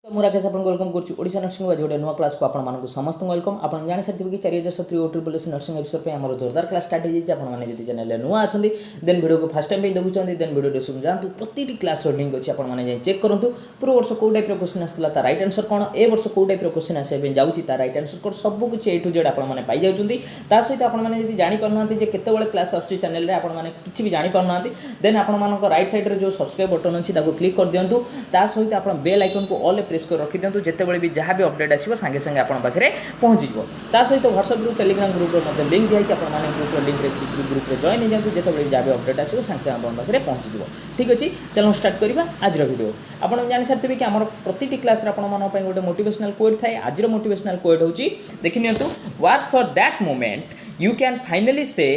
तो ମୁଁ ରାକେଶ ଆପଣଙ୍କୁ ୱେଲକମ୍ କରୁଛି ଓଡ଼ିଶା ନର୍ସିଂ ବାଜି ଗୋଟେ ନୂଆ କ୍ଲାସ୍କୁ ଆପଣମାନଙ୍କୁ ସମସ୍ତଙ୍କୁ ୱେଲକମ୍। ଆପଣ ଜାଣିସାରିଥିବେ କି 4070 OSS ନର୍ସିଂ ଅଫିସର ପାଇଁ ଆମର ଜୋରଦାର କ୍ଲାସ୍ ଷ୍ଟାର୍ଟ ହେଇଯାଇଛି। ଆପଣମାନେ ଯଦି ଚ୍ୟାନେଲରେ ନୂଆ ଅଛନ୍ତି ଦେନ୍ ଭିଡ଼ିଓକୁ ଫାର୍ଷ୍ଟ ଟାଇମ୍ ପାଇଁ ଦେଖୁଛନ୍ତି ଦେନ୍ ଭିଡ଼ିଓ ଡେସ୍କ୍ରିପ୍ସନ୍ ଯାଆନ୍ତୁ, ପ୍ରତିଟି କ୍ଲାସ୍ର ଲିଙ୍କ୍ ଅଛି, ଆପଣମାନେ ଯାଇ ଚେକ୍ କରନ୍ତୁ। ପୂର୍ବ ବର୍ଷ କେଉଁ ଟାଇପ୍ର କ୍ୱେଶ୍ଚିନ୍ ଆସିଥିଲା, ତା ରାଇଟ୍ ଆନ୍ସର୍ କ'ଣ, ଏ ବର୍ଷ କେଉଁ ଟାଇପ୍ର କ୍ୱେଶ୍ଚିନ୍ ଆସିବା ପାଇଁ ଯାଉଛି, ତା ରାଇଟ୍ ଆନ୍ସର୍ କ'ଣ, ସବୁ କିଛି A to Z ଆପଣମାନେ ପାଇଯାଉଛନ୍ତି। ତା ସହିତ ଆପଣମାନେ ଯଦି ଜାଣିପାରୁନାହାନ୍ତି ଯେ କେତେବେଳେ କ୍ଲାସ୍ ଆସୁଛି ଚ୍ୟାନେଲରେ, ଆପଣମାନେ କିଛି ବି ଜାଣିପାରୁନାହାନ୍ତି ଦେନ୍ ଆପଣମାନଙ୍କ ରାଇଟ୍ ସାଇଡ଼୍ରେ ଯେଉଁ ସବସ୍କ୍ରାଇବ୍ ବଟନ୍ ଅଛି ତାକୁ କ୍ଲିକ୍ କରିଦିଅନ୍ତୁ। ତା ସହିତ ଆପଣ ବେଲ୍ ଆଇକନ୍କୁ ଅଲ୍ରେ ପ୍ରେସ୍ କରି ରଖିଦିଅନ୍ତୁ, ଯେତେବେଳେ ବି ଯାହା ବି ଅପଡେଟ୍ ଆସିବ ସାଙ୍ଗେ ସାଙ୍ଗେ ଆପଣଙ୍କ ପାଖରେ ପହଞ୍ଚିଯିବ। ତା ସହିତ ହ୍ୱାଟ୍ସଆପ୍ ଗ୍ରୁପ୍, ଟେଲିଗ୍ରାମ ଗ୍ରୁପ୍ର ମଧ୍ୟ ଲିଙ୍କ୍ ଦିଆଯାଇଛି, ଆପଣମାନେ ଗ୍ରୁପ୍ର ଲିଙ୍କ୍ରେ ଗ୍ରୁପ୍ରେ ଜଏନ୍ ହେଇଯାନ୍ତୁ, ଯେତେବେଳେ ଯାହା ବି ଅପଡେଟ୍ ଆସିବ ସାଙ୍ଗେ ସାଙ୍ଗେ ଆପଣଙ୍କ ପାଖରେ ପହଞ୍ଚିଯିବ। ଠିକ୍ ଅଛି, ଚାଲନ୍ତୁ ଷ୍ଟାର୍ଟ କରିବା ଆଜିର ଭିଡ଼ିଓ। ଆପଣ ଜାଣିସାରିଥିବେ କି ଆମର ପ୍ରତିଟି କ୍ଲାସ୍ରେ ଆପଣମାନଙ୍କ ପାଇଁ ଗୋଟେ ମୋଟିଭେସନାଲ୍ କୋଟ୍ ଥାଏ। ଆଜିର ମୋଟିଭେସନାଲ୍ କୋଟ୍ ହେଉଛି, ଦେଖିନିଅନ୍ତୁ, work for that moment you can finally say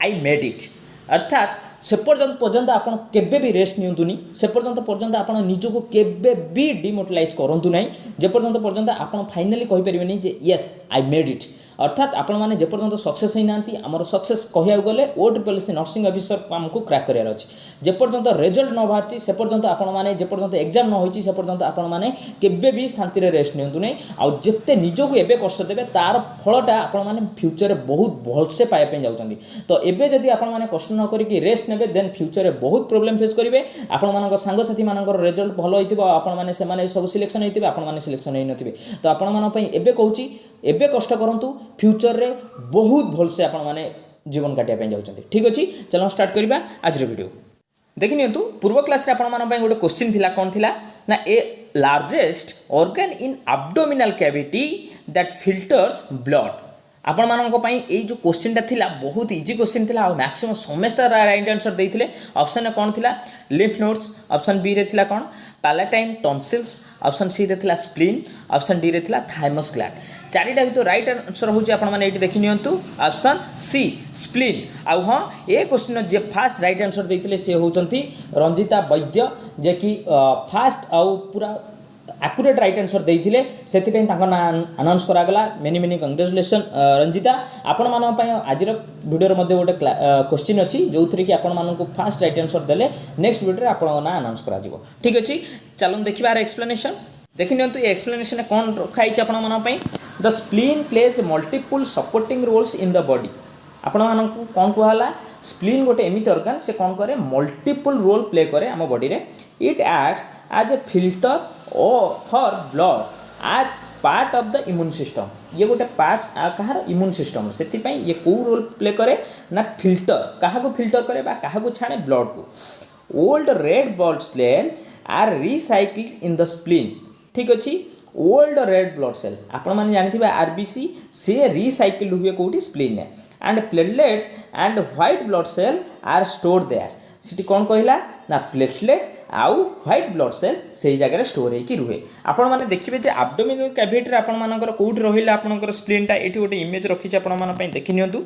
I made it. ଅର୍ଥାତ୍ से पर्यंत आप केबे भी रेस्ट नियंतुनी, से पर्यंत आप निजको केबे भी डिमोटिलाइज करंतु नहीं, जे पर्यंत आप फाइनाली कहि परिबेनी जे यस आई मेड इट। अर्थात आपण मैंने जेपर्यंत सक्सेस होना आमर सक्सेस कहया गले OSS नर्सिंग ऑफिसर आमको क्रैक करार अच्छे। जेपर्यंत रिजल्ट न बाहर से पर्यंत आपण मैंने जेपर्यंत एग्जाम न होती से पर्यंत आपण मैंने केबे भी शांति रेस्ट नियंतु नहीं। आउ जिते निजको एबे कष्ट देबे तार फलटा आपण मैंने फ्यूचर बहुत भलसे पाइबा जाउछंती। तो एबे जदि आपण मैंने कष्ट न करिकि रेस्ट नेबे देन फ्यूचर में बहुत प्रॉब्लम फेस करेंगे। आपण मानक सांगसाथी मानकर रिजल्ट भल होइतिबो, आपण माने से माने सब सिलेक्शन होइतिबे, आपण माने सिलेक्शन होई नथिबे। तो आपण मान पई एबे कहूची एबे कष्ट करंतु, फ्यूचर रे बहुत भलसे आपण माने जीवन काटिया पे जाउछंती। ठीक अछि, चलो स्टार्ट करिबा आज वीडियो। देखि नियंतु, पूर्व क्लास रे आपण मान पई गोटे क्वेश्चन थिला, कोन थिला ना, a largest organ in abdominal cavity that filters blood. आपण मानक पई ए जो क्वेश्चनटा थिला बहुत इजी क्वेश्चन थिला, आ मैक्सिमम समस्त राइट आंसर देइथिले। ऑप्शन ए कोन थिला, लिम्फ नोड्स, ऑप्शन बी रे थिला कोन, पैलेटाइन टॉन्सिल्स, ऑप्शन सी रे थिला स्प्लीन, ऑप्शन डी रे थिला थाइमस ग्लैंड। चारिटा भी तो राइट आंसर होची आपण माने एठी देखि नियंतु, ऑप्शन सी स्प्लीन। आ हां, ए क्वेश्चन जे फास्ट राइट आंसर देइथिले से होचंती रंजिता वैद्य, जे कि फास्ट आ पूरा एक्यूरेट राइट आंसर देइथिले, सेति ना अनाउंस करागला। Many many congratulations Ranjita. आपण मान पई आजिर वीडियो मध्ये गोटे क्वेश्चन अछि जो थरे कि आपण मानन को फास्ट राइट आंसर देले नेक्स्ट वीडियो रे आपण ना अनाउंस करा जिवो। ठीक अछि, चलो देखिबा एक्सप्लेनेशन। देखि नियंतु, ये एक्सप्लेनेशन कोन रखाई छ आपण मान पई। The spleen plays multiple supporting roles in the body. आपण मान को कोन कहला, स्प्लीन गोटे एमिति ऑर्गन से कोन करे, मल्टीपल रोल प्ले करे आम बॉडी रे। It acts as a filter for blood as part of the immune system. ये गोटे पार्ट कहार इम्यून सिस्टम, से ये कौ रोल प्ले करे ना, फिल्टर, कहा को फिल्टर करे बा कहा को छाणे, ब्लड को। Old red blood cell are recycled in the spleen. ठीक अच्छे, ओल्ड रेड ब्लड सेल आपण मैंने जानते RBC से रिसाइकिल हुए कौटी, स्प्लीन ने। And platelets and white blood cell are stored there. सीटी कौन कहला ना, प्लेटलेट आउ व्हाइट ब्लड सेल से जगह स्टोर होकर रुहे। आपण मैंने देखिए जे एब्डोमिनल कैविटी आपण मानकर कौटी रहिला आपनकर स्प्लीनटा। एठी गोटे इमेज रखी आपण मान पई देखि नियंतु।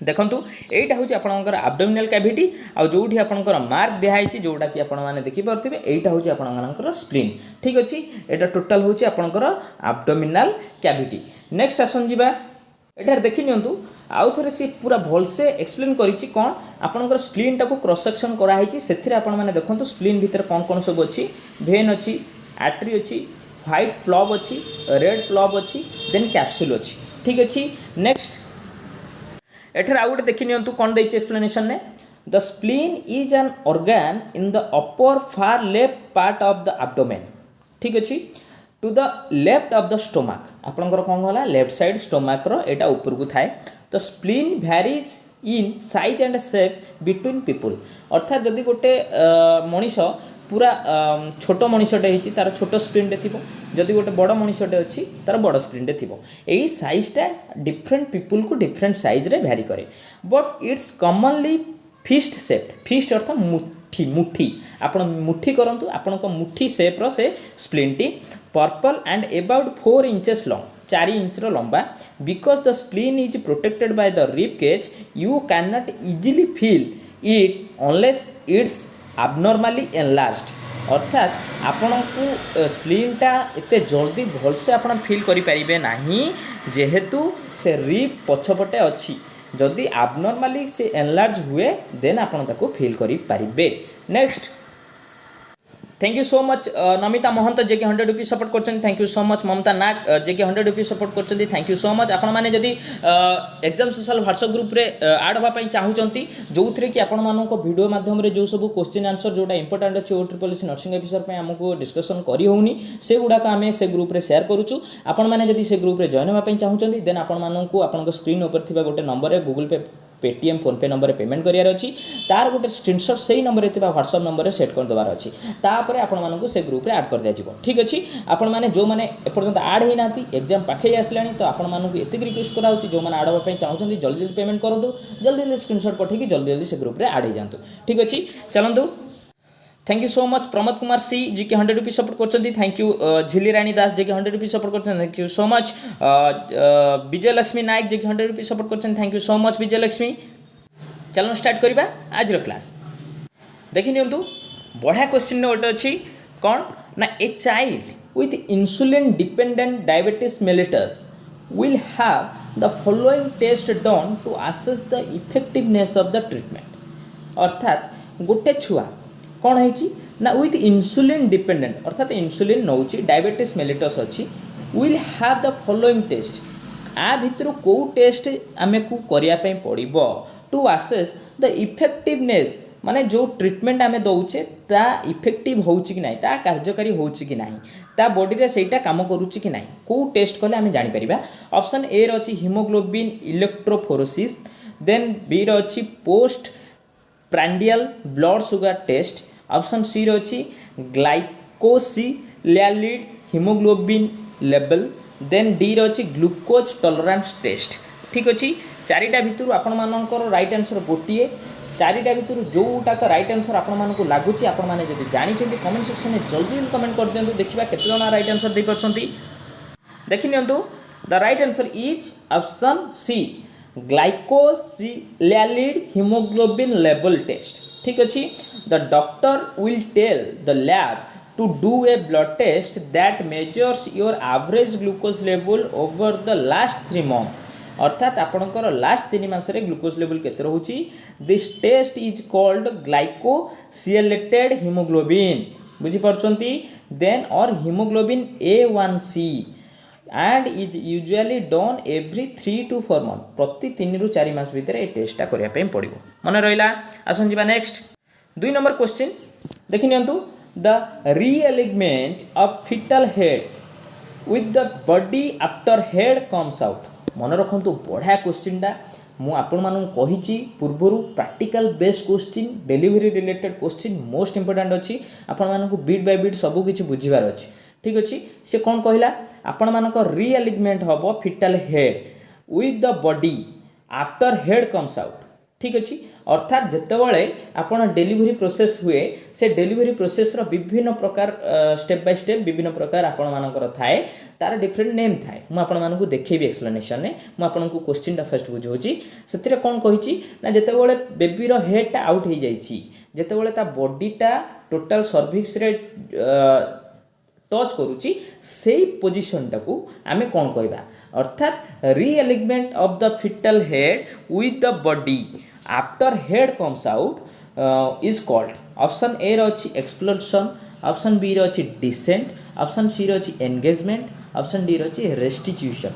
देखंतु, एटा होची आपनकर एब्डोमिनल कैविटी, आ जोठी आपनकर मार्क दिहाइची जोटा कि आपण माने देखि परथिबे, एटा होची आपनकर स्प्लीन। ठीक अछि, एटा टोटल होची आपनकर एब्डोमिनल कैविटी। नेक्स्ट आसन जिबा, एटार देखि नियंतु, आउ थरे सी पूरा भलसे एक्सप्लेन करिछि कोन आपनकर स्प्लीन टाको क्रॉस सेक्शन करा हिची। सेथिरे आपण माने देखंतु स्प्लीन भीतर कोन कोन सब अछि, वेन अछि, आर्टरी अछि, व्हाइट प्लॉब अछि, रेड प्लॉब अछि, देन कैप्सूल अछि। ठीक अछि, नेक्स्ट एठर आउ गोटे देखि नियंतु कोन दैछि एक्सप्लेनेशन ने, the spleen is an organ in the upper far left part of the abdomen. ठीक अछि, to the left of the stomach. आपनकर कोन होला, लेफ्ट साइड स्टोमक रो एटा ऊपर को थाए। The spleen varies in size and shape between people. अर्थात जदि गोटे मनीष पूरा छोट मनीषटे होती तार छोट स्प्लीनटे थी, जदि गोटे बड़ मनीषटे अच्छी तार बड़ स्प्लीनटे थी। यही साइजटा डिफरेंट पीपल को डिफरेंट साइज रे भैरी करे, but it's commonly fist shape. Fist अर्थ मुठी, मुठी आप मुठी करंतु, आपण मुठी शेप रो से स्प्लीनटी purple and about 4 inches long, 4 inch लंबा। Because the spleen is protected by the rib cage, you can not easily feel it unless it's abnormally enlarged। अर्थात आपण को स्प्लीनटा एते जल्दी भलसे आपण फील करि परिबे नाही, जेहेतु से रिब पछपटे अछि। जदि abnormally से एनलार्ज हुए देन आपण ताको फील करि परिबे। Next thank you so much Namita Mahant जे कि 100 रुपीज सपोर्ट कर thank you so much Mamata Nag जे कि 100 रुपीज सपोर्ट कर थैंक यू सो मच आपण मैंने जदि एग्जाम सोशल व्हाट्सएप ग्रुप रे ऐड होगा चाहूँगी जो थे कि आपण मानक वीडियो माध्यम जो सब क्वेश्चन आंसर जोटा इंपोर्टेंट अच्छे OSS नर्सिंग ऑफिसर आमको डिस्कसन करी होनी से गुड़ाक आम से ग्रुप रे शेयर करूँ आपण मैंने जदि से ग्रुप रे जॉइन होगा चाहूँगी देन आपण मानक आपण स्क्रीन ऊपर गोटे नंबर गूगल पे पेटीएम फोनपे नंबर पेमेंट करार अच्छी तार गोटे स्क्रीनशॉट से ही नंबर व्हाट्सएप नंबर सेट कर देवार अच्छी तापर आपण मानक से ग्रुप रे ऐड कर दिया ठीक अच्छी आपण मैंने जो मैंने एपर्यंत ऐड होना एग्जाम पाखे आसला तो आपण मानक एत रिक्वेस्ट कराऊँ जो मैंने ऐड होगा चाहते जल्दी जल्दी पेमेंट करूँ जल्दी जल्दी स्क्रीनशॉट पठेकी जल्दी जल्दी से ग्रुप रे ऐड हो जातु ठीक अच्छी चलतु thank you so much Pramod Kumar C ji के 100 रुपीज सपोर्ट कर थैंक यू झिली रानी दास जी के 100 रुपीज सपोर्ट कर thank you so much Vijay Lakshmi Nayak ji के 100 रुपीज सपोर्ट कर thank you so much Vijay Lakshmi चलो स्टार्ट करवा आज क्लास देखि नियंतु बढ़िया क्वेश्चन गोटे अच्छी कौन ना a child with insulin dependent diabetes mellitus will have the following test done to assess the effectiveness of the treatment अर्थात गोटे छुआ कौन है ना विथ इंसुलिन डिपेंडेंट अर्थात इंसुलिन नौ डायबिटीज मेलिटस अच्छी will have the following test आ भितर कौ टेस्ट आम को करने पड़ो टू आसेस द इफेक्टिवनेस माने जो ट्रीटमेंट आम दौचे ता इफेक्टिव हो कि ना ता कार्यकारी हो कि ना ता बॉडी रे सेटा काम करूची कि ना को टेस्ट कले आम जापर ऑप्शन ए रही हिमोग्लोबिन इलेक्ट्रोफोरोसिस देन बी रही post prandial blood sugar test option C रही glycosylated haemoglobin level then D रही ग्लूकोज टॉलरेंस टेस्ट ठीक अच्छी चारिटा भितर आपण मानकर राइट आंसर गोटे चारिटा भितर जोटाक राइट आंसर आपण मानक लगुच आपण मैंने जब जानते कमेंट सेक्शन में जल्दी जल्दी कमेंट कर दिखाँ देखा केते जना राइट आंसर दे पारछंती देखि नियंतु the right answer is option C glycosylated haemoglobin level test ठीक अच्छी the doctor will tell the lab to do a blood test that measures your average glucose level over the last 3 months अर्थात आपणकर last 3 मासरे glucose level केते रहउची this test is called glycosylated haemoglobin बुझी परछंती then or haemoglobin A1C and is usually done every 3 to 4 month प्रति 3 रु 4 मास भीतर ए टेस्टा करिया पे पड़िबो मन रहिला आसन जिबा नेक्स्ट 2 नंबर क्वेश्चन देखि नियंतु the realignment of fetal head with the body after head comes out मन रखु बढ़िया क्वेश्चनटा मुझे पूर्वर practical based question delivery related question most important अच्छी आपण बीट बाय बीट सबकि बुझार अच्छी ठीक अच्छे से कौन कहला आपण मानक रीअलिग्नमेंट हम fetal head with the body after head comes out ठीक अच्छी अर्थात जितेबाला आपड़ डेलीवरी प्रोसेस हुए से डेलीवरी प्रोसेस रो विभिन्न प्रकार स्टेप बाय स्टेप विभिन्न प्रकार आपण मानकर थाए तार डिफरेंट नेम थाए मु आपण मानकु देखेबी एक्सप्लेनेशन ने मु आपण को क्वेश्चन टा फर्स्ट बुझौची सेतिरे कोन कहिची ना जितेबाला बेबी रो हेड टा आउट हो जाईची जितेबाला ता बॉडी टा टोटल सर्विक्स रे टच करूची सेही पोजीशन टाकू आमे कोन कहबा अर्थात realignment of the fetal head with the body after head comes out is called option A रही एक्सप्लोशन ऑप्शन बी रही डिसेंट ऑप्शन सी रही एंगेजमेंट ऑप्शन डी रही रेस्टिट्यूशन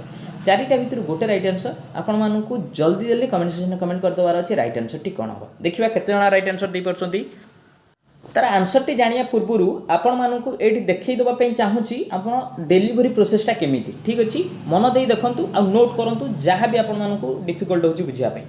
चारिटा भितर गोटे राइट आंसर आपण मानकु जल्दी जल्दी कमेंट सेक्शन में कमेंट कर देवार अछि राइट आंसर टी कोन हो देखिबा केते जणा राइट आंसर दे परछंती तार आंसर टी जानिया पूर्व आपण मानकु एठी देखै दबा पई चाहूची आपण डेलीवरी प्रोसेसटा केमिति ठीक अछि मन देई देखंतु आ नोट करंतु जहाँ भी आपण मानकु डिफिकल्ट होची बुझिया पई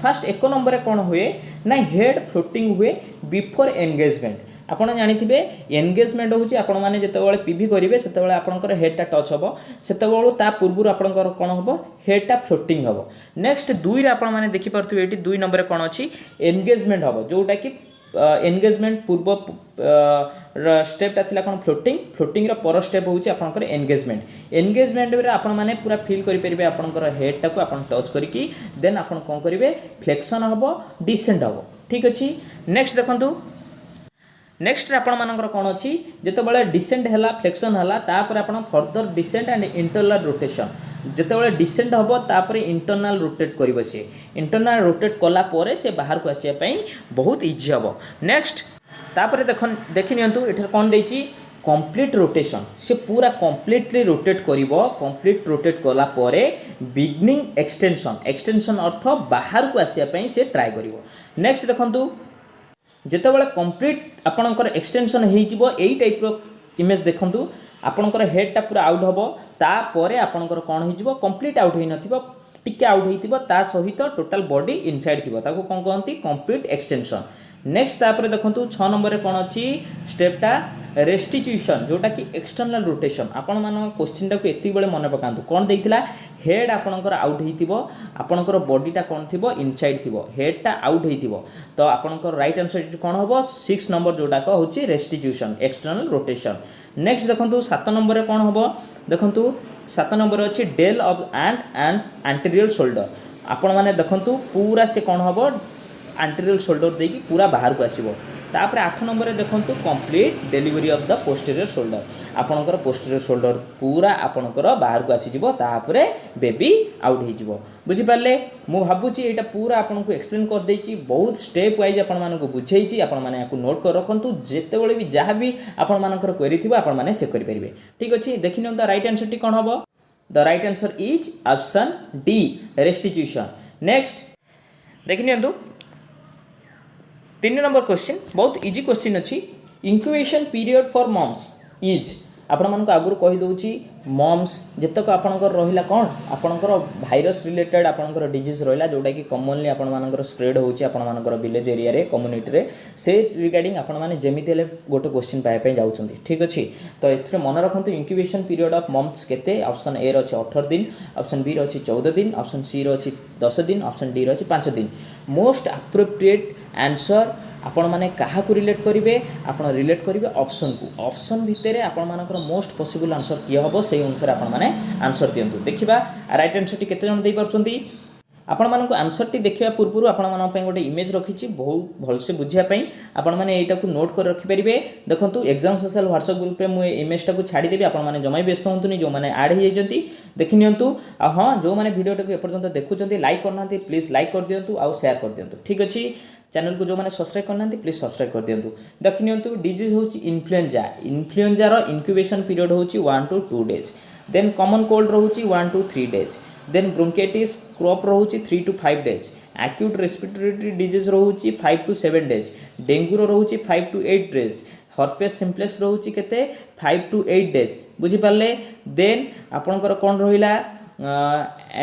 फास्ट 1 नंबर कौन हुए ना हेड फ्लोटिंग हुए बिफोर एंगेजमेंट आपड़ जानिथिबे एंगेजमेंट होची आपण माने जेतेबेले पीवी करिवे सेतेबेले आपणकर हेडटा टच हबो सेतेबेले ता पूर्व आपणकर कोन हबो हेडटा फ्लोटिंग हबो नेक्स्ट 2 रे आपण माने देखि परथु एटी 2 नंबर कोन अछि एंगेजमेंट हबो जोटा कि एंगेजमेंट पूर्व स्टेपटा थिला कोन फ्लोटिंग रो पर स्टेप होची आपणकर एंगेजमेंट रे आपण माने पूरा फील करि परिबे आपणकर हेडटा को आपण टच करिकि देन आपण कोन करिवे फ्लेक्शन हबो डिसेंट हबो ठीक अछि नेक्स्ट देखंतु नेक्स्ट आपण मानकर कोन अछि जेतेबेले डिसेंट हला फ्लेक्शन हला तापर आपण further descent and internal rotation जेतेबेले डिसेंट हबो तापर इंटरनल रोटेट करिवो से इंटरनल रोटेट कला परे से बाहर को आसिया पई बहुत इजी हबो नेक्स्ट तापर देखि नियंतु एठर कोन देछि कंप्लीट रोटेशन से पूरा कंप्लीटली रोटेट करिवो कंप्लीट रोटेट कला परे बिगनिंग एक्सटेंशन एक्सटेंशन अर्थ बाहर को आसिया पई से ट्राई करिवो। नेक्स्ट देखंतु जेतेबेले कंप्लीट आपणकर एक्सटेंशन हो टाइप रो इमेज देखंतु आपणकर हेडटा पूरा आउट हम तापर आपणकर कौन हो कंप्लीट आउट हो नथिबो टिके आउट होइतिबो ता सहित टोटल बॉडी इनसाइड थिबो ताको कोन कहंती कंप्लीट एक्सटेंशन। नेक्स्ट तापर देखंतु 6 नंबर रे कोन अछि स्टेपटा रेस्टिट्यूशन जोटा कि एक्सटर्नल रोटेशन। आपण मान क्वेश्चन टाको एति बेले मन पकांतु कोन देइतिला हेड आपणकर आउट होइतिबो आपणकर बॉडीटा कोन थिबो इनसाइड थिबो हेडटा आउट होइतिबो तो आपणकर राइट आंसर कोन होबो 6 नंबर जोटा को होछि रेस्टिट्यूशन एक्सटर्नल रोटेशन। नेक्स्ट देखंतु 7 नंबर रे कोन होबो देखंतु 7 नंबर अछि deal of and anterior shoulder. आपण माने देखंतु पूरा से कोन होबो एंटीरियर शोल्डर देकी पूरा बाहर को आसीबो। तापर 8 नंबर रे देखंतु complete delivery of the posterior shoulder आपणकर पोस्टीरियर शोल्डर पूरा आपणकर बाहर को आसी जिवो तापर बेबी आउट हो जिवो। बुझी पारले मु भाबुची एटा पूरा आपनको एक्सप्लेन कर देछि बहुत स्टेप वाइज आपण मानको बुझेइछि आपण माने याकु नोट कर रखंतु जेते बेले भी जहां भी आपण मानकर क्वेरी थिबो आपण माने चेक करि परिबे। ठीक अछि देखिनो द राइट आंसर टी कोन हबो the right answer is option D restitution. Next देखिनियंतु 3 नंबर क्वेश्चन बहुत इजी क्वेश्चन अच्छी incubation period for mumps is आपण मानक आगुर कहि दउची मॉम्स जतक आपणकर रहिला कोन आपणकर भाइरस रिलेटेड आपणकर डिजीज रहिला जोटा कि कॉमनली आपण मानकर स्प्रेड होउची आपण मानकर विलेज एरिया रे कम्युनिटी रे से रिगार्डिंग आपण माने जेमिति ले गोटे क्वेश्चन पाए पे जाउछंती। ठीक अछि तो एथरे मन रखंतु इंक्यूबेशन पीरियड ऑफ मॉम्स केते ऑप्शन ए रो अछि 18 दिन ऑप्शन बी रो अछि 14 दिन ऑप्शन सी रो अछि 10 दिन ऑप्शन डी रो अछि 5 दिन। मोस्ट एप्रोप्रिएट आंसर आपण माने कहा को रिलेट करिवे आपण रिलेट करिवे ऑप्शन को ऑप्शन भितरे आपण मानकर मोस्ट पॉसिबल आंसर किए हबो सेही अनुसार आपण माने आंसर दियंतु। देखिबा राइट आंसर टी केते जण देई परछंती आपण मानक आंसर टी देखिबा पूर्व आपण मान पय गोटे इमेज रखिछि बहुत भल से बुझिया पय आपण माने एटा को नोट कर रखि परिबे। देखंतु एग्जाम सोशल व्हाट्सएप ग्रुप पे मु इमेज टा को छाडी देबी आपण माने जमाई व्यस्त होंतुनी जो माने ऐड हो जंती देखि नियंतु आ हां जो माने वीडियो टा को एपर्यंत देखुचंती लाइक करनांती प्लीज लाइक कर दियंतु आ शेयर कर दियंतु। ठीक अछि चैनल को जो मैंने सब्सक्राइब करना प्लीज सब्सक्राइब कर दिंतु। देख नियंतु डिजीज होची इन्फ्लुएंजा इन्फ्लुएंजा रो इंक्यूबेशन पीरियड होची 1 to 2 days then common cold रहउची 1 to 3 days then bronchitis croup रहउची 3 to 5 days acute respiratory disease रहउची 5 to 7 days डेंगू रहउची 5 to 8 days हर्पेस सिम्प्लेक्स रहउची केते 5 to 8 days बुझी पाले। देन आपनकर कोन रहिला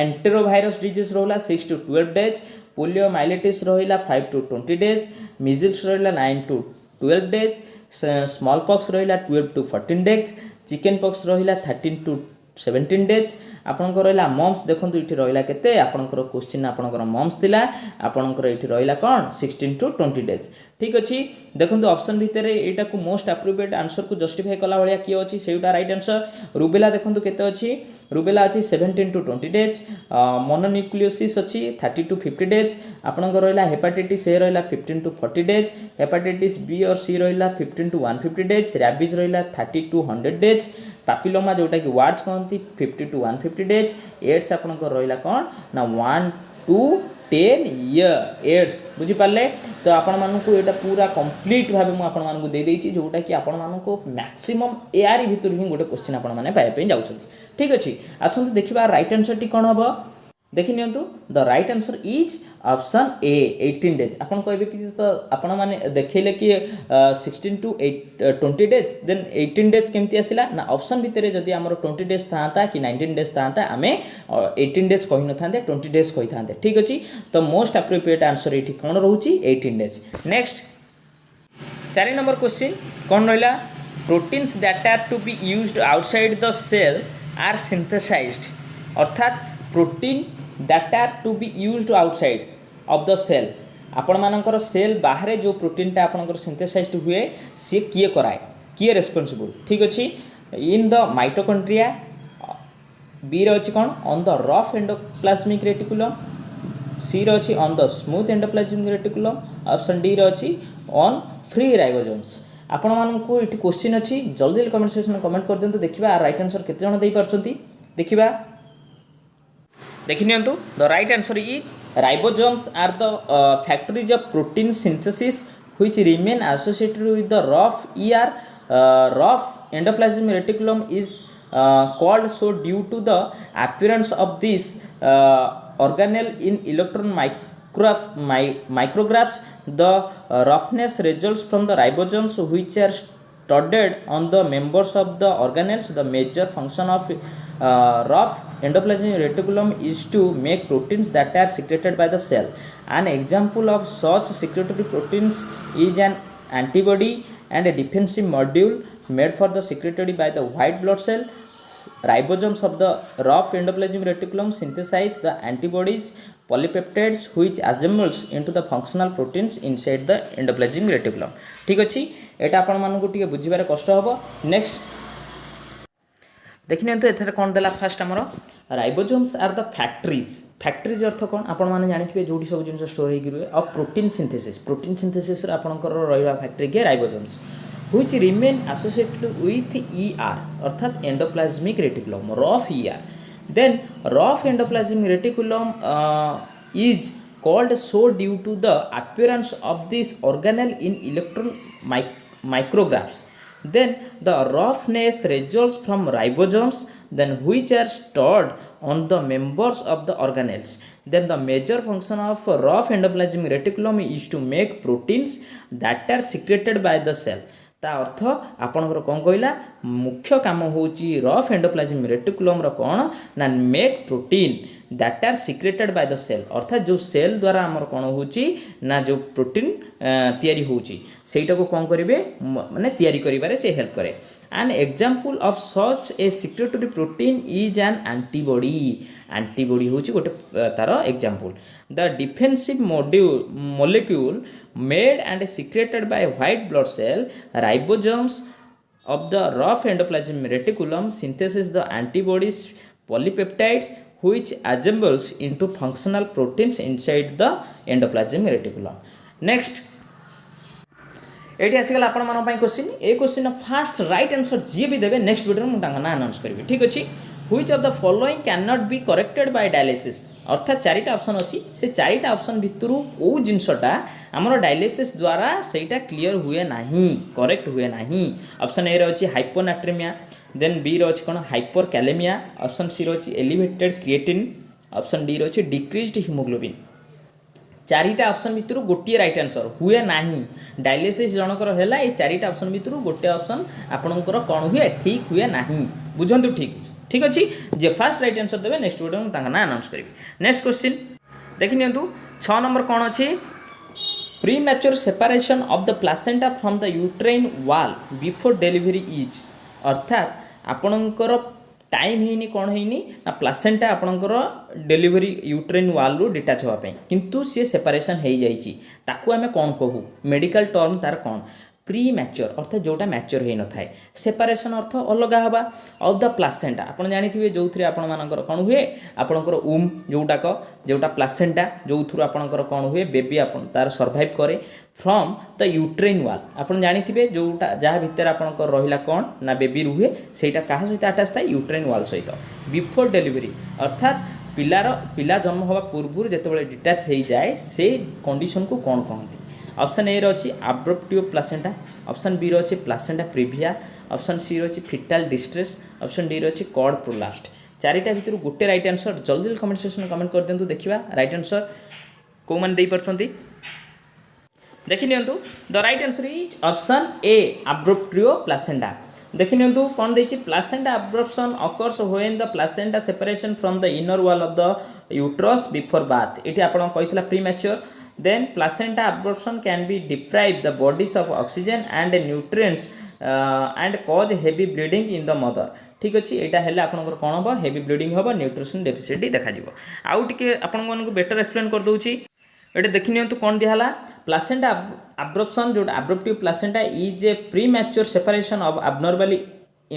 एंटेरोवायरस डिजीज रहला 6 to 12 days पोलियो माइलेटिस रहिला 5 to 20 days मिजिल्स रहिला 9 to 12 days स्मॉल पॉक्स रहिला 12 to 14 days चिकन पॉक्स रहिला 13 to 17 days आपनकर रहिला मम्स देखंतु इठी रहिला केते आपनकर क्वेश्चन आपनकर मम्स थिला आपनकर इठी रहिला कोन 16 to 20 days। ठीक अछि देखंतु ऑप्शन भितरे एटा को मोस्ट एप्रोप्रिएट आंसर को जस्टिफाई कला भलिया किए अछि सेउटा राइट आंसर। रुबेला देखंतु केते अछि रुबेला अछि 17 to 20 days मोनोन्यूक्लियोसिस अछि 30 to 50 days आपनकर रहिला हेपाटाइटिस ए रहिला 15 to 40 days हेपाटाइटिस बी और सी रहिला 15 to 150 days रैबिज रहिला 30 to 100 days पापिलोमा जोटा कि वार्ड्स कहंती 50 to 150 days एड्स आपनकर रहिला कोन ना 1 to 10 year एड्स बुझी पाले। तो आपण मानकु एटा पूरा कंप्लीट भाबे मु आपण मानकु दे देछि जोटा कि आपण मानकु मैक्सिमम एआर भितर ही गोटे क्वेश्चन आपण माने पाए पे जाउछथि। ठीक अछि आछन देखिबा राइट आंसर टी कोन हबो देखि नियंतु the right answer is option A 18 days आपण कहबे कि तो आपण माने देखैले कि 16 to 20 days देन 18 days केमति आसिला ना ऑप्शन भितरे जदी हमर 20 days थांता कि 19 days थांता आमे 18 days कहि न थांते 20 days कहि थांते। ठीक अछि तो मोस्ट एप्रोप्रिएट आंसर एठी कोन रहउची 18 days। नेक्स्ट 4 नंबर क्वेश्चन कोन रहला proteins that are to be used outside the cell are synthesised अर्थात protein that are to be used outside of the cell आपण मानकर सेल बाहर जो प्रोटीन टा आपनकर सिंथेसाइज्ड हुए सी किए कराए किए रेस्पोंसिबल। ठीक अछि इन द माइटोकॉन्ड्रिया बी रो अछि कोन on the rough endoplasmic reticulum C रो अछि on the smooth endoplasmic reticulum option D रो अछि ऑन फ्री राइबोसोम्स। आपण मानकु इठी क्वेश्चन अछि जल्दी कमेंट सेक्शन में कमेंट कर देंतु देखिबा राइट आंसर केते जण देई परछंती देखिबा देखि नियंतु the right answer is ribosomes are the factories of protein synthesis which remain associated with the rough ER. Rough endoplasmic reticulum is called so due to the appearance of this organelle in electron micrographs. The roughness results from the ribosomes which are studied on the members of the organelles. The major function of rough endoplasmic reticulum is to make proteins that are secreted by the cell. An example of such secretory proteins is an antibody and a defensive module made for the secretory by the white blood cell. Ribosomes of the rough endoplasmic reticulum synthesize the antibodies polypeptides which assembles into the functional proteins inside the endoplasmic reticulum. ठीक अच्छी एटा आपण मानकु टिके बुझिबारे कष्ट हबो. Next देखि नियंतु एथरे कोन देला first हमर ribosomes are the factories अर्थ कोन आपण माने जानिथिबे जोडी सब जिंस स्टोर हे गिरुए ऑफ प्रोटीन सिंथेसिस रे आपणकर रहिबा फैक्टरी के ribosomes which remain associated with ER अर्थात endoplasmic reticulum rough ER. Then rough endoplasmic reticulum is called so due to the appearance of this organelle in electron micrographs. Then the roughness results from ribosomes then which are stored on the members of the organelles. Then the major function of rough endoplasmic reticulum is to make proteins that are secreted by the cell. ता अर्थ आपणकर कौन कहला मुख्य काम होची rough endoplasmic reticulum रो कौन ना make protein that are secreted by the cell अर्थात जो सेल द्वारा आमर कौन होची ना जो प्रोटीन तैयारी होची सेटा को कौन करिवे माने तैयारी करिबारे से हेल्प करे. An example of such a secretory protein is an antibody होची गोटे तार example. The defensive molecule made and secreted by white blood cell ribosomes of the rough endoplasmic reticulum synthesize the antibodies polypeptides which assembles into functional proteins inside the endoplasmic reticulum. Next एटी आसीगला आपण मान पई question ए question first right answer जे भी देबे next video में तांगा ना अनाउंस करबी. ठीक अछि. Which of the following can not be corrected bye dialysis अर्थात चारिटा ऑप्शन अछि से चारिटा ऑप्शन भितरु ओ जिंसटा हमर डायलिसिस द्वारा सेटा क्लियर हुए नाही करेक्ट हुए नाही. ऑप्शन ए रे अछि हाइपोनाट्रेमिया. देन बी रे अछि कोन हाइपरकैलेमिया. ऑप्शन सी रे अछि एलिवेटेड क्रिएटिन. ऑप्शन डी रे अछि डिक्रीज्ड हीमोग्लोबिन. चारिटा ऑप्शन भितर गोटे राइट आंसर हुए नाही. डायलिसिस जनकर हैला ए चारिटा ऑप्शन भितर गोटे ऑप्शन आपनकर कोन हुए ठीक हुए नाही. बुझंतु ठीक अछि. जे फर्स्ट राइट आंसर देबे नेक्स्ट वीडियो में तांगा ना अनाउंस करबी. नेक्स्ट क्वेश्चन देखि नियंतु 6 नंबर कोन अछि premature separation of the placenta from the uterine wall before delivery is अर्थात आपनकर टाइम हेनी कौन हेनी ना प्लासेंटा आपणकर डिलीवरी यूट्राइन वाल रु डिटाच होगा किंतु सी सेपरेशन हो जाइए ताकू आम कौन कहू मेडिकल टर्म तार कौन प्री मैच्योर अर्थात जोटा मैच्योर हो न थाए. सेपरेशन अर्थ अलग हवा ऑफ द प्लासेंटा आपन जानिथिबे जो थ्री आपण मानकर कोन हुए आपणकर उम जोटा प्लासेंटा जो थ्रू आपणकर कोन हुए बेबी आपन तार सर्वाइव करे फ्रॉम द यूट्राइन वाल आपन जानिथिबे जोटा जहाँ भितर आपणकर रहिला कोन ना बेबी रुहे सेटा काहा सहित अटैच थाए यूट्राइन वाल सहित बिफोर डिलीवरी अर्थात पिला जन्म होगा पूर्व जेतेबेले डिटैच हो जाए से कंडीशन को कौन कहते. ऑप्शन ए रही अब्रप्टिव प्लासेंटा. ऑप्शन बी रही प्लासेंटा प्रिविया. ऑप्शन सी रही फिटाल डिस्ट्रेस. ऑप्शन डी रही कॉर्ड प्रोलास्ट. चारिटा भितर गोटे राइट आंसर जल्दी कमेंट सेक्शन कमेंट कर दिंतु देखिबा राइट आंसर को माने देई परछंती. देखि नियंतु the right answer is option A abruptio placenta. देखि नियंतु कोन देछि placenta abruption occurs when the placenta separation from the inner wall of the uterus before birth. एठी आपण कहितला premature. Then placenta absorption can be deprive the bodies of oxygen and nutrients and cause heavy bleeding in the mother. ठीक अच्छे यहाँ हेल्ले आपंकर कौन हम heavy bleeding हम न्यूट्रिशन डेफिसिट देखा आउ टे आपण बेटर एक्सप्लेन कर दूसरी ये देखि नियंतु कौन दिहला प्लासेंटा अब्रप्शन जो abruptive placenta is a premature separation of abnormally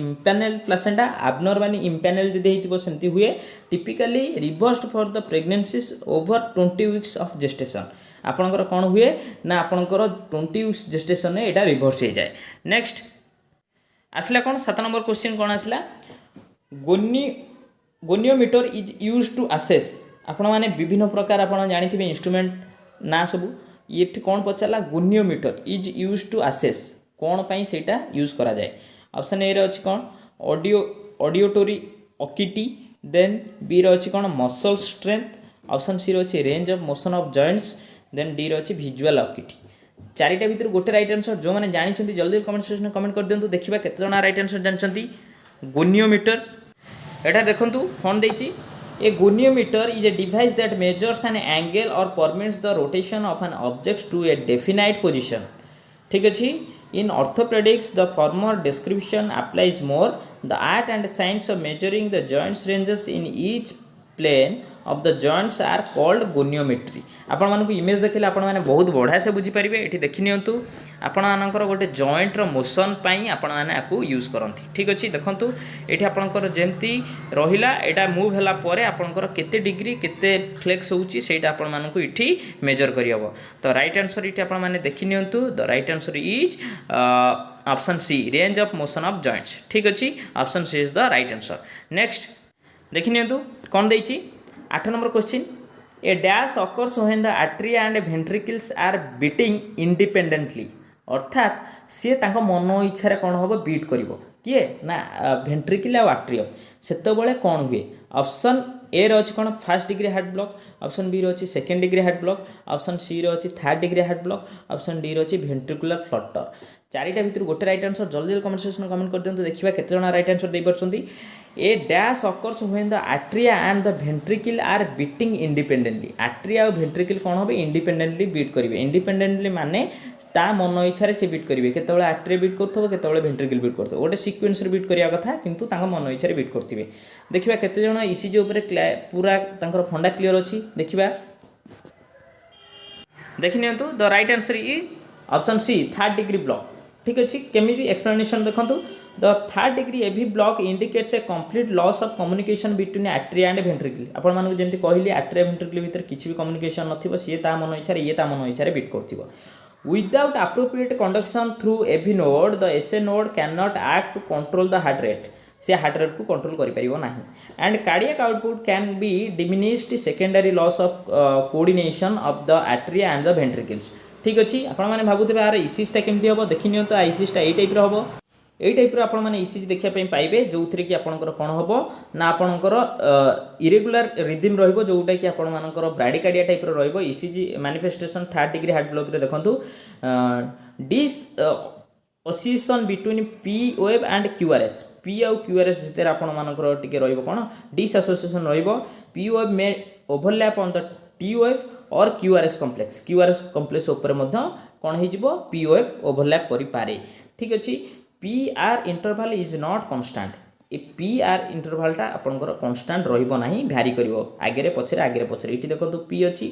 implanted placenta abnormally implanted जदि होइतिबो सेमती हुए typically reserved for the pregnancies over 20 weeks of gestation आपणकर कौन हुए ना आपणकर 20 वीक्स जेस्टेशन में यहाँ रिवर्स हो जाए. नेक्स्ट आसला कौन 7 नंबर क्वेश्चन कौन आसला goniometer is use to assess आपण माने विभिन्न प्रकार आपण जानिथिबे इंस्ट्रूमेंट ना सबू ये कौन पचारा goniometer is use to assess कौन पाई सेटा यूज करा जाए ऑप्शन ए रे अछि कौन ऑडियोटोरी ऑकिटी देन बी रे अछि कौन मसल स्ट्रेंथ ऑप्शन सी रे अछि range of motion of joints then D रे अछि विजुअल ऑकिटी चारिटा भितर गोटे राइट आंसर जो मैंने जानी जल्दी कमेंट सेक्शन कमेंट कर दिंतु देखिबा केते जणा राइट आंसर जानछंती गोनियोमीटर एटा देखंतु फोन देछि a goniometer is a device that measures an angle or permits the rotation of an object to a definite position ठीक अछि in orthopaedics the former description applies more the art and science of measuring the joints ranges in each plane of the joints are called goniometry आपण मानक image देखले आपण माने बहुत बढ़िया से बुझी परिबे एठी देखि नियंतु आपण मानकर गोटे जॉइंट रो मोशन पई आपण माने आकु यूज करंती ठीक अछि देखंतु एठी आपणकर जेंती रहिला एटा मूव हला परे आपणकर केते डिग्री केते फ्लेक्स होउची सेटा आपण मानकु इठी मेजर करि हबो तो राइट आंसर इठी आपण माने देखि नियंतु the right answer is option C range of motion of joints ठीक अछि option C is the right answer next देखि नियंतु कोन देइची 8 number question a dash occurs when the atria and ventricles are beating independently अर्थात सी तांको मन इच्छा कौन हम बीट कर किए ना भेंट्रिकल आ आट्रियम से कौन हुए ऑप्शन ए रही कौन first degree heart block option B रही second degree heart block option C रही third degree heart block option D रही भेंट्रिकुलर फ्लटर चारिटा भितर गोटे राइट आंसर जल्दी जल्दी कमेंट सेक्शन कमेंट कर दिंतु देखिबा केते जणा राइट आंसर दे परछंती a dash occurs when the atria and the ventricle are beating independently atria और ventricle कौन होबे इंडिपेंडेंटली बीट करिवे इंडिपेंडेंटली माने ता मन इच्छा रे से बीट करिवे केतबेले atria बीट करथबो केतबेले ventricle बीट करथबो गोटे सीक्वेंस रे बीट करिया कथा किंतु तांका मन इच्छा रे बीट करथिबे देखिबा केते जण ईसीजी ऊपर पूरा तांकर फंडा क्लियर अछि देखिबा देखिनियंतु the right answer is option C third degree block ठीक अछि केमिति एक्सप्लेनेशन देखंतु the third degree AV block indicates a complete loss of communication between atria and ventricle आपण मानक जेंति कहली एट्रिया वेंट्रिकल भीतर किछि भी कम्युनिकेशन नथिबो सी ता मन इच्छा रे ये ता मन इच्छा रे बीट करथिबो without appropriate conduction through AV node the SA node can not act to control the heart rate से हार्ट रेट को कंट्रोल करि परिबो नाही and cardiac output can be diminished secondary loss of coordination of the atria and the ventricles ठीक अछि आपण माने भाबुथिबे are इसिस्टा केमति होबो देखिनियो तो इसिस्टा ए टाइप रो होबो এই টাইপর আপনার মানে ইসিজি দেখা পাইবে যে কি আপনার কোণ হব না আপনার ইরেগুলার রিদিম রহব যেটা কি আপনার ব্রাডিকার্ডিয়া টাইপর রহব ECG manifestation third degree heart block দেখুন dissociation between P wave and QRS P आउ क्यूआरएस भितर आपंकर टी रही कौन डिस एसोसिएशन रही P wave may overlap on the T wave or QRS complex उपर कौन हो पी वेव ओभरलैप करें ठीक अच्छे P R interval is not constant ए पी आर इंटरवलटा आपंकर कांस्टेंट रहिबो नाही भ्यारी करिवो आगे पछरे इठी देखंतु पी अछि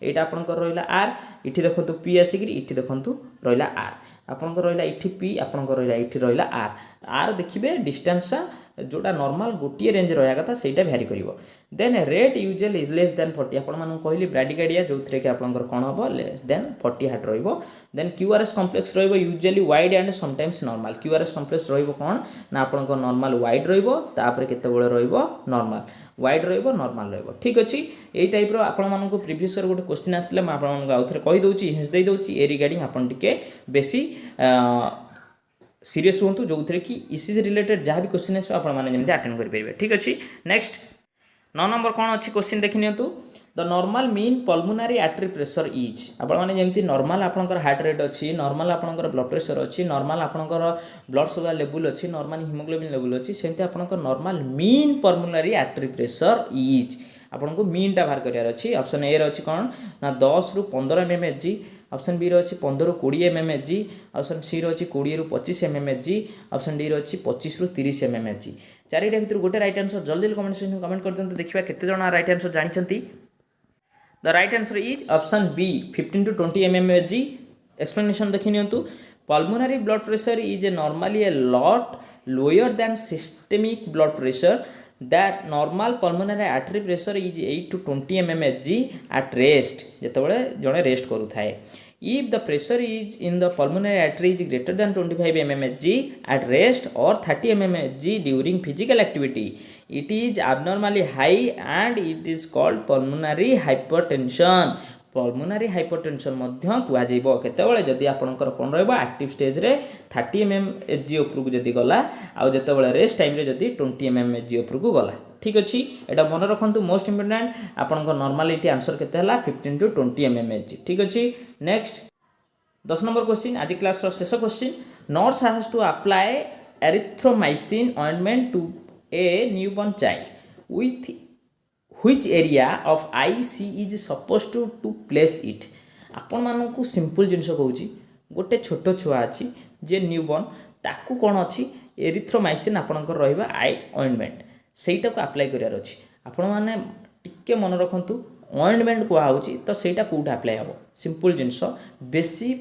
एटा आपंकर रहिला आर इठी देखंतु पी आसिकरी इठी देखंतु रहिला आर आपंकर रहिला इठी पी आपंकर रहिला इठी रहिला आर आर देखिबे डिस्टेंस जोटा नॉर्मल गोटिए रेंज रहा कथा सेटा भ्यारी करिवो then rate usual is less than 40 आपण मानन कहली ब्राडिकार्डिया जोथरे कि आपनकर कोन हबो लेस देन 40 हार्ट रहिबो देन क्यूआरएस कॉम्प्लेक्स रहिबो usually wide and sometimes normal QRS complex रहिबो कोन ना आपनकर नॉर्मल वाइड रहिबो तापर केते बेले रहिबो नॉर्मल वाइड रहिबो नॉर्मल रहिबो ठीक अछि एई टाइप रो आपण मानन को प्रीवियस ईयर गोटे क्वेश्चन आसले म आपण मानन आउथरे कहि दोछि हिंस देइ दोछि ए रिगार्डिंग आपण टिके बेसी सीरीयस हूँ जो थे कि इसीज रिलेटेड जहाँ भी क्वेश्चन आस आपने अटेंड करेंगे ठीक अच्छे नेक्स्ट 9 नंबर कौन अच्छी क्वेश्चन देखी नियंतु the normal mean pulmonary artery pressure is आपमती नॉर्मल आपंकर हार्ट रेट अच्छी नॉर्मल आपंकर ब्लड प्रेशर अच्छी नॉर्मल आपंकर ब्लड सुगर लेवल अच्छी नॉर्मल हिमोग्लोबिन लेवल अच्छी सेमती आपंकर normal mean pulmonary artery pressure is आपको मीन टा बाहर करार अच्छी ऑप्शन ए रही कौन ना 10 ରୁ 15 mmHg ऑप्शन बी रही 15 ରୁ 20 mmHg ऑप्शन सी रही 20 ରୁ 25 mmHg ऑप्शन डी रही 25 ରୁ 30 mmHg चारिटा भितर गोटे राइट आंसर जल्दी जल्दी कमेंट सेक्शन कमेंट कर दिंतु देखिबा केते जणा राइट आंसर जानिछंती the right answer is option B 15 ରୁ 20 mmHg एक्सप्लेनेशन देखि नियंतु pulmonary blood pressure is a normally a lot lower than systemic blood pressure that normal pulmonary artery pressure is 8 to 20 mmHg at rest जेतबेले जणे rest करू थाए if the pressure is in the pulmonary artery is greater than 25 mmHg at rest or 30 mmHg during physical activity it is abnormally high and it is called pulmonary hypertension pulmonary hypertension कहुब केतबे जदि आपंकर कौन रक्टिव stage रे 30 mm Hg उपरकू जदि गला आउ जिते रेस्ट टाइम रे जदि 20 mm Hg उपरकू गला ठीक अच्छे यहाँ मन रखु मोस्ट इंपोर्टेंट आपंक नॉर्मलिटी आंसर केते 15 to 20 mm Hg ठीक अच्छे नेक्स्ट 10 नंबर क्वेश्चन आज क्लास शेष question nurse has to apply erythromycin ointment to a newborn child with which area of eye see is suppose to place it आपण मानू simple जिनस कहूँ गोटे छोट छुआ अच्छी जे न्यूबॉर्न ताकू कौन अच्छी एरिथ्रोमाइसिन आपणकर रहा आई ऑइंटमेंट सहीटा को अप्लाई करार अच्छी आपण मैंने टिके मन रखु ऑइंटमेंट कहुच्छी तो सहीटा कौट अप्लाई हम सिंपल जिनस बेसी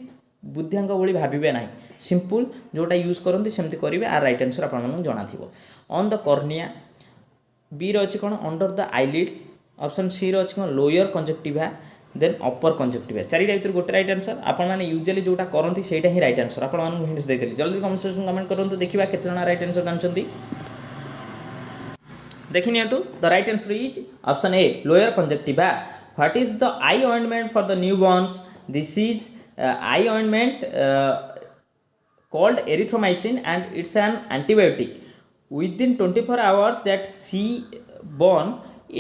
बुद्धियांक भली भावे ना सिंपल जोटा यूज करते सेमती करेंगे आर राइट आंसर आपको जना थी ऑन द कॉर्निया बी रही कौन under the eyelid option C रही कौन lower conjunctiva then upper conjunctiva चारिटा भर गोटे राइट आंसर आपने यूजुअली जोटा करती से ही राइट आंसर आपको हिंट्स देदेली जल्दी कमेंट सेक्शन कमेंट करूँ देखा केते जण राइट आंसर जानते देखि नियंतु the right answer is option A lower conjunctiva what is the eye ointment for the newborns this is eye ointment called erythromycin and it's an antibiotic within 24 hours that she born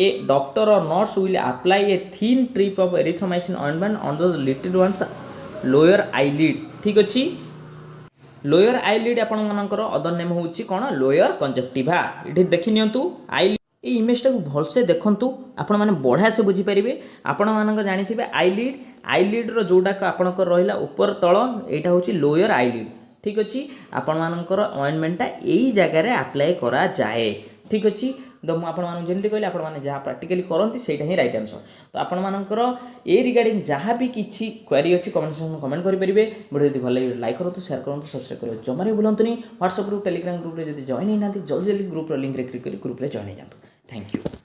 a doctor or nurse will apply a thin strip of erythromycin ointment on the little one's lower eyelid ठीक अच्छी lower eyelid आपण मानकर other name होची कोन lower conjunctiva इठी देखि नियंतु आई ए इमेजटा को भलसे देखंतु आपण माने बढ़िया से बुझी परिबे आपण मानकर जानिथिबे आईलिड रो जोडा को आपणकर रहिला ऊपर तळ एटा होची लोअर आईलिड ठीक अच्छे आपण मानकर ऑइंटमेंटा यही जगह अप्लाई करा जाए ठीक अच्छे तो मुझे जमी कहली आपने जहाँ प्राक्टिकली करती से ही राइट आंसर तो आपण मानकर ए रिगार्डिंग जहाँ भी किसी क्वेरी अच्छी कमेंट सेक्शन कमेंट करेंगे वीडियो यदि भल लगे लाइक करूँ शेयर करूँ सब्सक्राइब करें जमा भी भूलुनी व्हाट्सएप ग्रुप टेलीग्राम ग्रुप जल्दी जॉइन होना जल्दी जल्दी ग्रुप लिंक क्लिक कर ग्रुप जॉइन हो जातु थैंक यू।